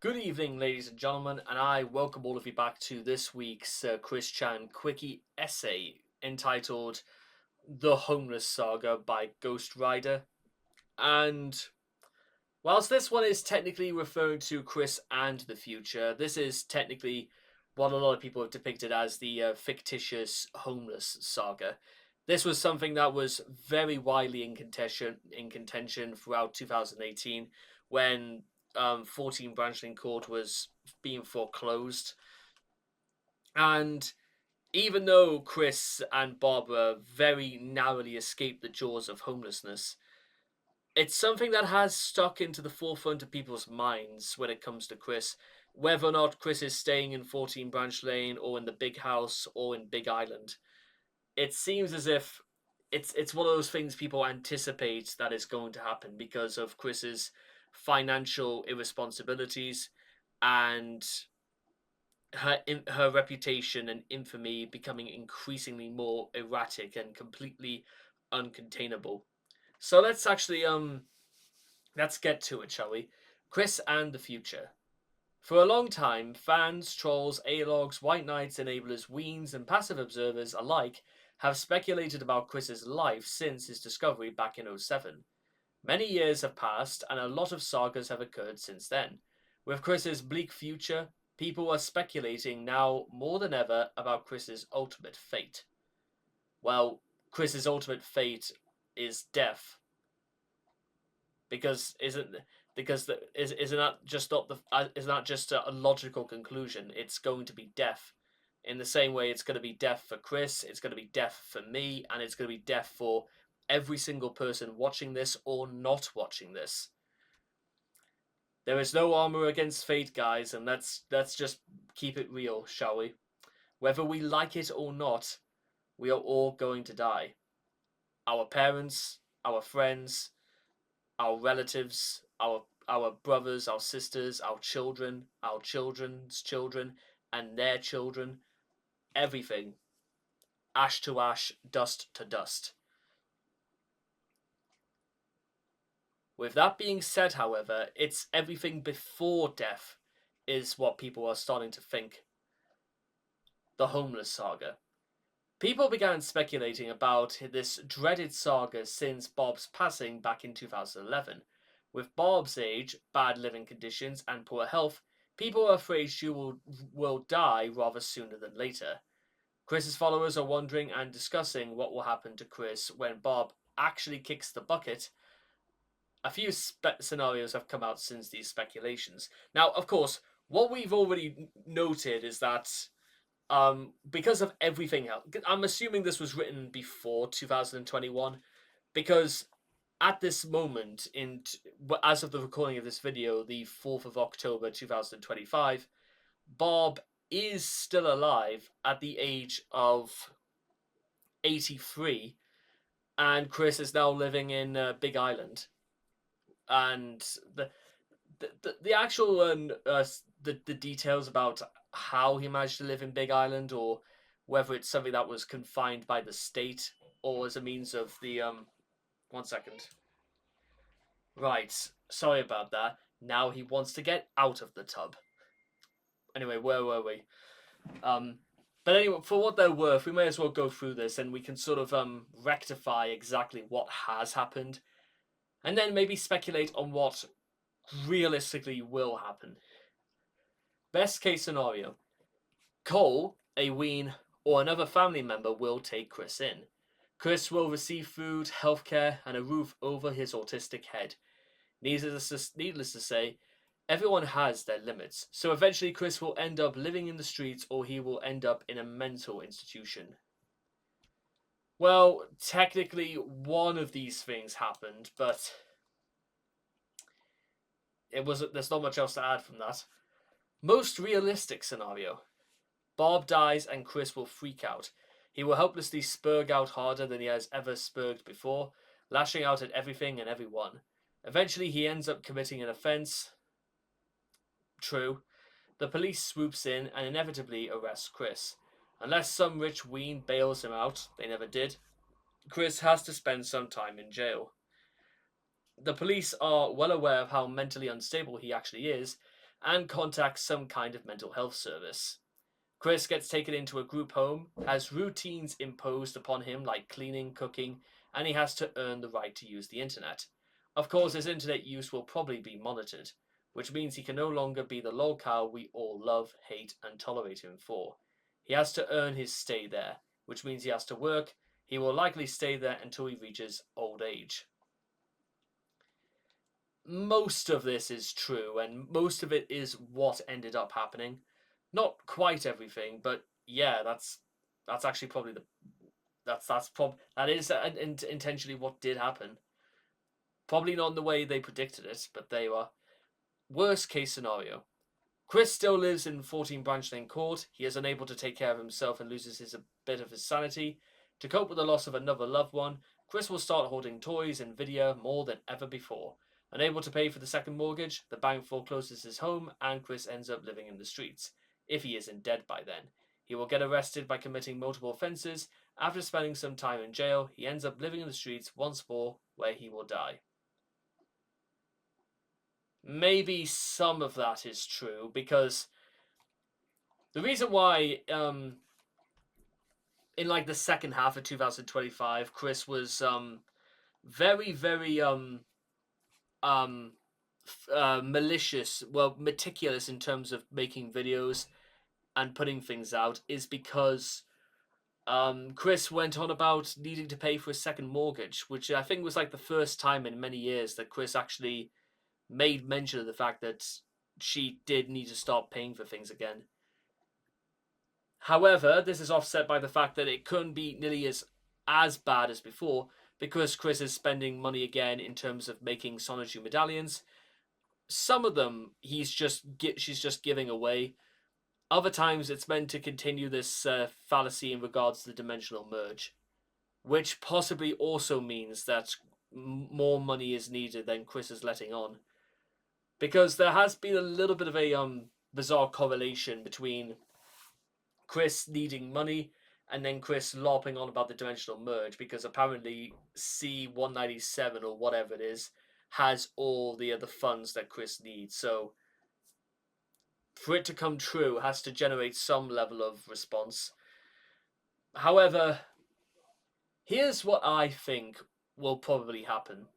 Good evening, ladies and gentlemen, and I welcome all of you back to this week's Chris Chan Quickie essay entitled The Homeless Saga by Ghost Rider. And whilst this one is technically referring to Chris and the future, this is technically what a lot of people have depicted as the fictitious homeless saga. This was something that was very widely in contention throughout 2018 when 14 Branchling Court was being foreclosed. And even though Chris and Barbara very narrowly escaped the jaws of homelessness, it's something that has stuck into the forefront of people's minds when it comes to Chris. Whether or not Chris is staying in 14 Branch Lane or in the big house or in Big Island, it seems as if it's one of those things people anticipate that is going to happen because of Chris's financial irresponsibilities and her reputation and infamy becoming increasingly more erratic and completely uncontainable. So let's get to it, shall we? Chris and the future. For a long time, fans, trolls, A-logs, white knights, enablers, weens, and passive observers alike have speculated about Chris's life since his discovery back in '07. Many years have passed, and a lot of sagas have occurred since then. With Chris's bleak future, people are speculating now more than ever about Chris's ultimate fate. Well, Chris's ultimate fate is death, because isn't that just not the isn't that just a logical conclusion? It's going to be death. In the same way, it's going to be death for Chris, it's going to be death for me, and it's going to be death for every single person watching this or not watching this. There is no armor against fate, guys, and let's just keep it real, shall we? Whether we like it or not, we are all going to die. Our parents, our friends, our relatives, our brothers, our sisters, our children, our children's children, and their children, everything. Ash to ash, dust to dust. With that being said, however, it's everything before death is what people are starting to think. The homeless saga. People began speculating about this dreaded saga since Bob's passing back in 2011. With Bob's age, bad living conditions, and poor health, people are afraid she will die rather sooner than later. Chris's followers are wondering and discussing what will happen to Chris when Bob actually kicks the bucket. A few scenarios have come out since these speculations. Now, of course, what we've already noted is that because of everything else, I'm assuming this was written before 2021, because at this moment, as of the recording of this video, the 4th of October 2025, Bob is still alive at the age of 83, and Chris is now living in Big Island. And the actual the details about how he managed to live in Big Island, or whether it's something that was confined by the state or as a means of the 1 second. Right, sorry about that. Now he wants to get out of the tub. Anyway, where were we? Um, but anyway, for what they're worth, we may as well go through this and we can sort of rectify exactly what has happened, and then maybe speculate on what realistically will happen. Best case scenario: Cole, a ween, or another family member will take Chris in. Chris will receive food, healthcare, and a roof over his autistic head. Needless to say, everyone has their limits, so eventually Chris will end up living in the streets or he will end up in a mental institution. Well, technically, one of these things happened, but there's not much else to add from that. Most realistic scenario: Bob dies and Chris will freak out. He will helplessly spurg out harder than he has ever spurged before, lashing out at everything and everyone. Eventually, he ends up committing an offense. True. The police swoops in and inevitably arrests Chris. Unless some rich ween bails him out, they never did, Chris has to spend some time in jail. The police are well aware of how mentally unstable he actually is, and contacts some kind of mental health service. Chris gets taken into a group home, has routines imposed upon him like cleaning, cooking, and he has to earn the right to use the internet. Of course, his internet use will probably be monitored, which means he can no longer be the lolcow we all love, hate, and tolerate him for. He has to earn his stay there, which means he has to work. He will likely stay there until he reaches old age. Most of this is true, and most of it is what ended up happening. Not quite everything, but yeah, that's actually probably that is intentionally what did happen. Probably not in the way they predicted it, but they were. Worst case scenario. Chris still lives in 14 Branch Lane Court. He is unable to take care of himself and loses a bit of his sanity. To cope with the loss of another loved one, Chris will start hoarding toys and video more than ever before. Unable to pay for the second mortgage, the bank forecloses his home and Chris ends up living in the streets, if he isn't dead by then. He will get arrested by committing multiple offences. After spending some time in jail, he ends up living in the streets once more, where he will die. Maybe some of that is true, because the reason why in like the second half of 2025 Chris was very very um malicious, well, meticulous in terms of making videos and putting things out, is because Chris went on about needing to pay for a second mortgage, which I think was like the first time in many years that Chris actually made mention of the fact that she did need to start paying for things again. However, this is offset by the fact that it couldn't be nearly as bad as before, because Chris is spending money again in terms of making Sonichu medallions. Some of them she's just giving away. Other times it's meant to continue this fallacy in regards to the dimensional merge, which possibly also means that more money is needed than Chris is letting on, because there has been a little bit of a bizarre correlation between Chris needing money and then Chris larping on about the dimensional merge, because apparently C197 or whatever it is has all the other funds that Chris needs. So for it to come true, it has to generate some level of response. However, here's what I think will probably happen.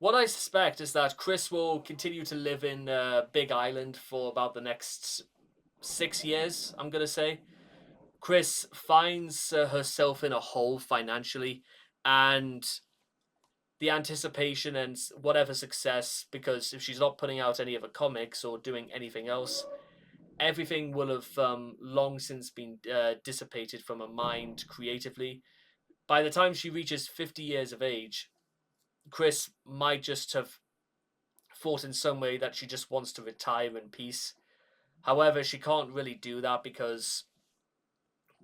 What I suspect is that Chris will continue to live in Big Island for about the next 6 years, I'm going to say. Chris finds herself in a hole financially, and the anticipation and whatever success, because if she's not putting out any other comics or doing anything else, everything will have long since been dissipated from her mind creatively. By the time she reaches 50 years of age, Chris might just have thought in some way that she just wants to retire in peace. However, she can't really do that because,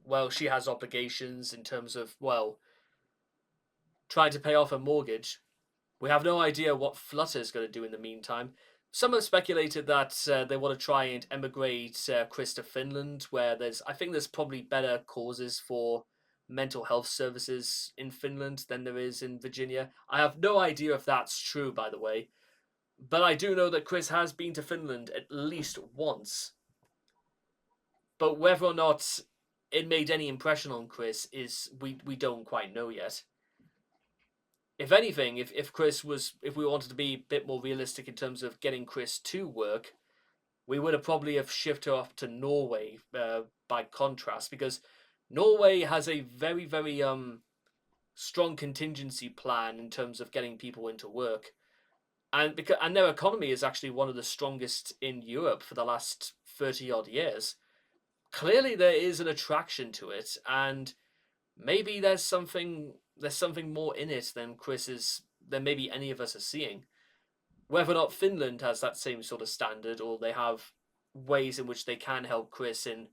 well, she has obligations in terms of, well, trying to pay off her mortgage. We have no idea what Flutter is going to do in the meantime. Some have speculated that they want to try and emigrate Chris to Finland, where I think there's probably better causes for mental health services in Finland than there is in Virginia. I have no idea if that's true, by the way, but I do know that Chris has been to Finland at least once. But whether or not it made any impression on Chris is we don't quite know yet. If anything, if we wanted to be a bit more realistic in terms of getting Chris to work, we would have probably have shifted her off to Norway by contrast, because Norway has a very very strong contingency plan in terms of getting people into work, and their economy is actually one of the strongest in Europe for the last 30 odd years. Clearly there is an attraction to it, and maybe there's something more in it than maybe any of us are seeing. Whether or not Finland has that same sort of standard, or they have ways in which they can help Chris in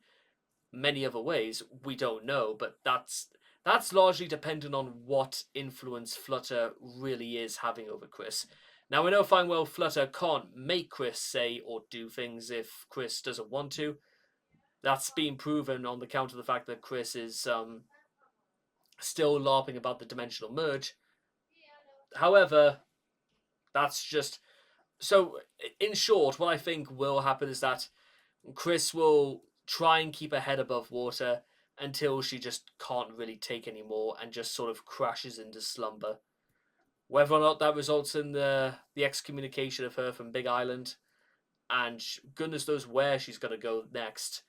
many other ways, we don't know. But that's largely dependent on what influence Flutter really is having over Chris. Now, we know fine well Flutter can't make Chris say or do things if Chris doesn't want to. That's been proven on the count of the fact that Chris is still larping about the dimensional merge. However, That's just so. In short, what I think will happen is that Chris will try and keep her head above water until she just can't really take anymore and just sort of crashes into slumber. Whether or not that results in the excommunication of her from Big Island, and goodness knows where she's going to go next,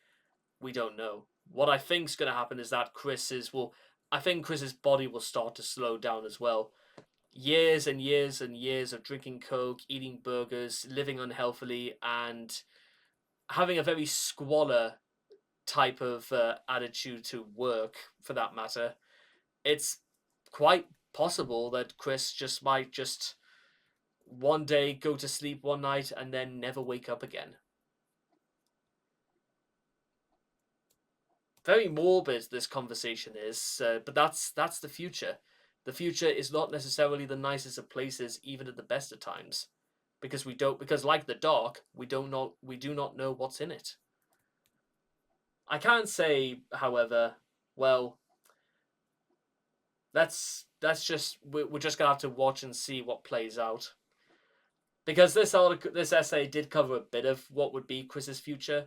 we don't know. What I think's going to happen is that I think Chris's body will start to slow down as well. Years and years and years of drinking coke, eating burgers, living unhealthily, and having a very squalor type of attitude to work, for that matter. It's quite possible that Chris just might just one day go to sleep one night and then never wake up again. Very morbid this conversation is, but that's the future. The future is not necessarily the nicest of places, even at the best of times, because like the dark, we do not know what's in it. I can't say, however, well, that's just we're just gonna have to watch and see what plays out. Because this essay did cover a bit of what would be Chris's future,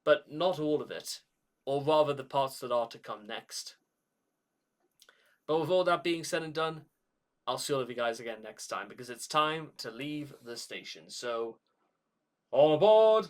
but not all of it, or rather the parts that are to come next. But with all that being said and done, I'll see all of you guys again next time because it's time to leave the station. So, all aboard!